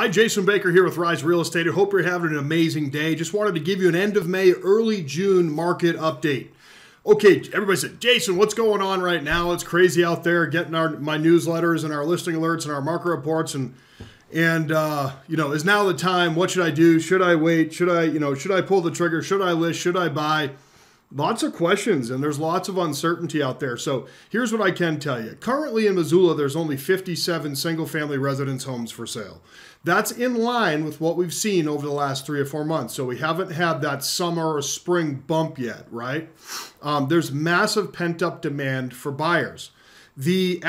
Hi, Jason Baker here with Rise Real Estate. I hope you're having an amazing day. Just wanted to give you an end of May, early June market update. Okay, everybody said, Jason, what's going on right now? It's crazy out there getting my newsletters and our listing alerts and our market reports and is now the time? What should I do? Should I wait? Should I pull the trigger? Should I list? Should I buy? Lots of questions, and there's lots of uncertainty out there. So here's what I can tell you. Currently in Missoula, there's only 57 single-family residence homes for sale. That's in line with what we've seen over the last 3 or 4 months. So we haven't had that summer or spring bump yet, right? There's massive pent-up demand for buyers. The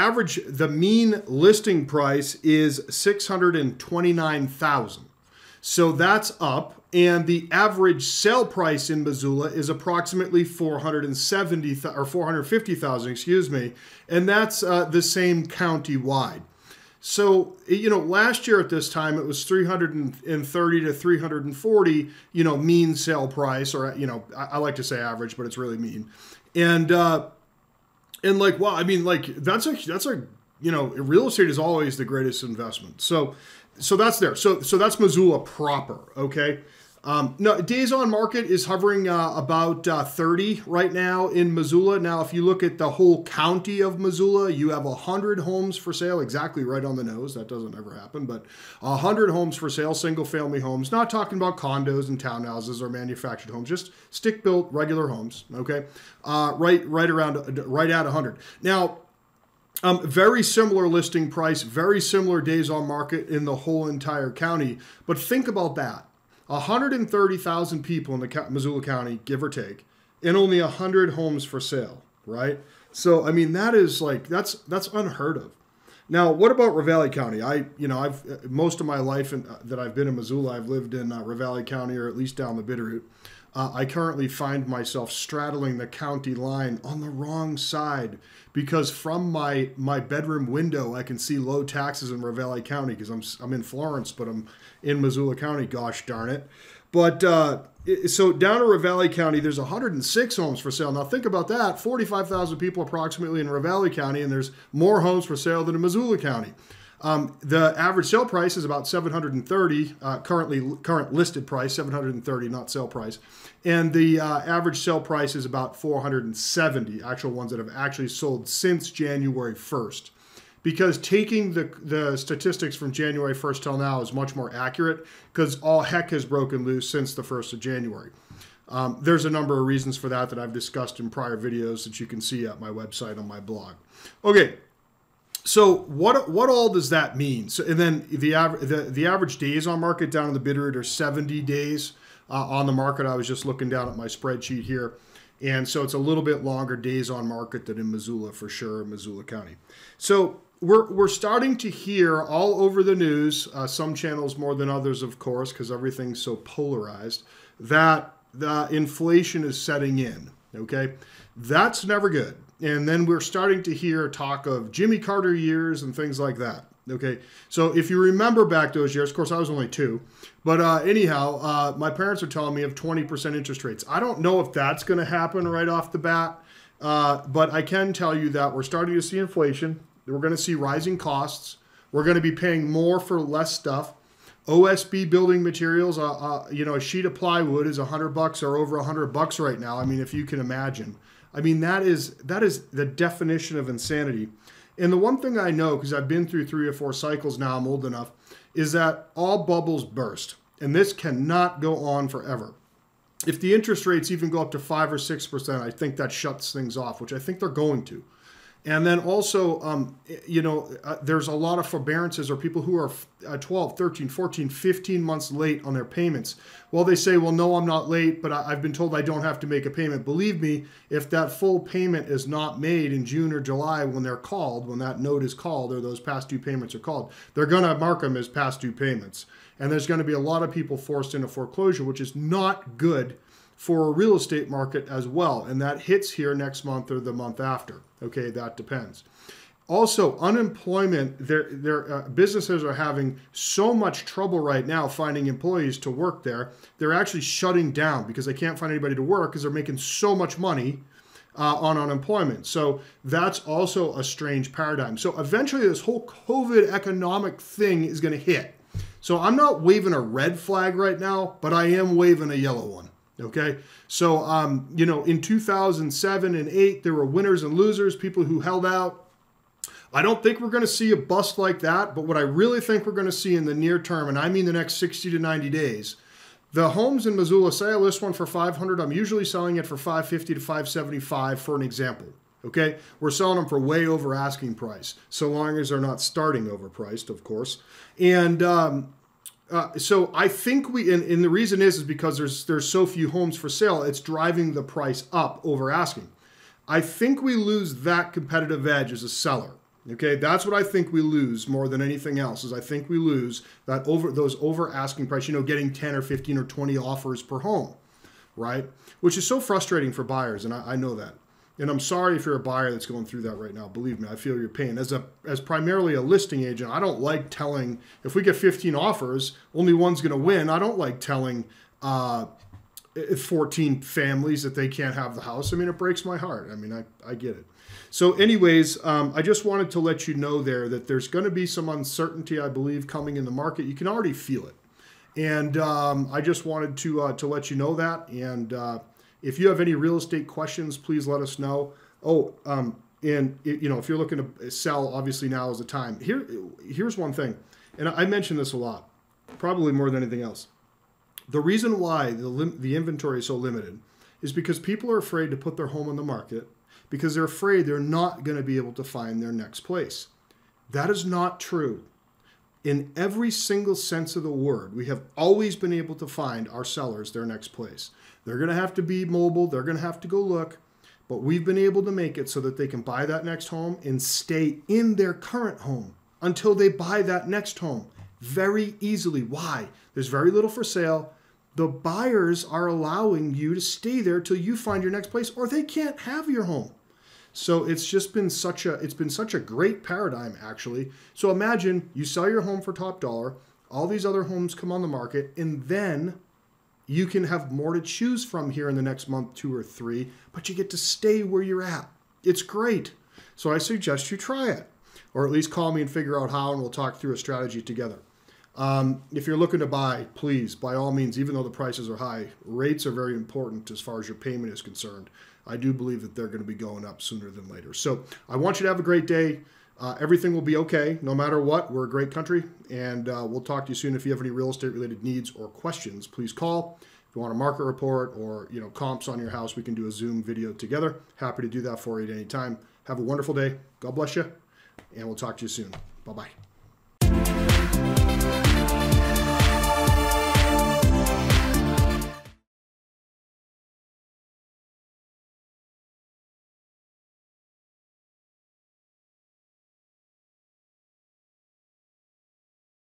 mean listing price is $629,000. So that's up. And the average sale price in Missoula is approximately $450,000, excuse me, and that's the same county-wide. So, last year at this time it was 330 to 340, mean sale price, or I like to say average, but it's really mean. And wow, I mean, that's a real estate is always the greatest investment. So that's there. So that's Missoula proper, okay? No, days on market is hovering about 30 right now in Missoula. Now, if you look at the whole county of Missoula, you have 100 homes for sale, exactly right on the nose. That doesn't ever happen, but 100 homes for sale, single-family homes. Not talking about condos and townhouses or manufactured homes, just stick-built regular homes. Okay, right at 100. Now. Very similar listing price, very similar days on market in the whole entire county. But think about that. 130,000 people in the Missoula County, give or take, and only 100 homes for sale, right? So, I mean, that's unheard of. Now, what about Ravalli County? I've most of my life that I've been in Missoula, I've lived in Ravalli County, or at least down the Bitterroot. I currently find myself straddling the county line on the wrong side because from my bedroom window, I can see low taxes in Ravalli County because I'm in Florence, but I'm in Missoula County, gosh darn it. But so down in Ravalli County, there's 106 homes for sale. Now think about that, 45,000 people approximately in Ravalli County, and there's more homes for sale than in Missoula County. The average sale price is about $730, current listed price, $730, not sale price. And the average sale price is about $470, actual ones that have actually sold since January 1st. Because taking the statistics from January 1st till now is much more accurate because all heck has broken loose since the 1st of January. There's a number of reasons for that I've discussed in prior videos that you can see at my website on my blog. Okay. So what all does that mean? So, and then the average days on market down in the Bitterroot are 70 days on the market. I was just looking down at my spreadsheet here. And so it's a little bit longer days on market than in Missoula for sure, in Missoula County. So we're starting to hear all over the news, some channels more than others, of course, because everything's so polarized, that the inflation is setting in, okay? That's never good. And then we're starting to hear talk of Jimmy Carter years and things like that. Okay, so if you remember back those years, of course I was only 2, but anyhow, my parents are telling me of 20% interest rates. I don't know if that's going to happen right off the bat, but I can tell you that we're starting to see inflation. We're going to see rising costs. We're going to be paying more for less stuff. OSB building materials, a sheet of plywood is $100 or over $100 right now. I mean, if you can imagine. I mean, that is the definition of insanity. And the one thing I know, because I've been through 3 or 4 cycles now, I'm old enough, is that all bubbles burst. And this cannot go on forever. If the interest rates even go up to 5 or 6%, I think that shuts things off, which I think they're going to. And then also, there's a lot of forbearances or people who are 12, 13, 14, 15 months late on their payments. Well, they say, well, no, I'm not late, but I've been told I don't have to make a payment. Believe me, if that full payment is not made in June or July when they're called, when that note is called or those past due payments are called, they're going to mark them as past due payments. And there's going to be a lot of people forced into foreclosure, which is not good for a real estate market as well. And that hits here next month or the month after. Okay, that depends. Also, unemployment, businesses are having so much trouble right now finding employees to work there. They're actually shutting down because they can't find anybody to work because they're making so much money on unemployment. So that's also a strange paradigm. So eventually this whole COVID economic thing is going to hit. So I'm not waving a red flag right now, but I am waving a yellow one. Okay, so you know, in 2007 and 8, there were winners and losers, people who held out. I don't think we're going to see a bust like that, but what I really think we're going to see in the near term, and I mean the next 60 to 90 days, the homes in Missoula, say I list one for 500, I'm usually selling it for 550 to 575 for an example. Okay, we're selling them for way over asking price, so long as they're not starting overpriced, of course. And so I think and the reason is because there's so few homes for sale, it's driving the price up over asking. I think we lose that competitive edge as a seller. Okay, that's what I think we lose more than anything else. Is I think we lose those over asking price. You know, getting 10 or 15 or 20 offers per home, right? Which is so frustrating for buyers, and I know that. And I'm sorry if you're a buyer that's going through that right now. Believe me, I feel your pain. As primarily a listing agent, I don't like telling, if we get 15 offers, only one's going to win. I don't like telling 14 families that they can't have the house. I mean, it breaks my heart. I mean, I get it. So anyways, I just wanted to let you know there that there's going to be some uncertainty, I believe, coming in the market. You can already feel it. And I just wanted to let you know that. And if you have any real estate questions, please let us know. Oh, and you know, if you're looking to sell, obviously now is the time. Here's one thing, and I mention this a lot, probably more than anything else. The reason why the inventory is so limited is because people are afraid to put their home on the market because they're afraid they're not going to be able to find their next place. That is not true. In every single sense of the word, we have always been able to find our sellers their next place. They're going to have to be mobile. They're going to have to go look. But we've been able to make it so that they can buy that next home and stay in their current home until they buy that next home very easily. Why? There's very little for sale. The buyers are allowing you to stay there till you find your next place, or they can't have your home. So it's just been such a great paradigm, actually. So imagine you sell your home for top dollar, all these other homes come on the market, and then you can have more to choose from here in the next month, 2 or 3, but you get to stay where you're at. It's great. So I suggest you try it, or at least call me and figure out how, and we'll talk through a strategy together. If you're looking to buy, please, by all means, even though the prices are high, rates are very important as far as your payment is concerned. I do believe that they're going to be going up sooner than later. So I want you to have a great day. Everything will be okay, no matter what. We're a great country, and we'll talk to you soon. If you have any real estate-related needs or questions, please call. If you want a market report or comps on your house, we can do a Zoom video together. Happy to do that for you at any time. Have a wonderful day. God bless you, and we'll talk to you soon. Bye-bye.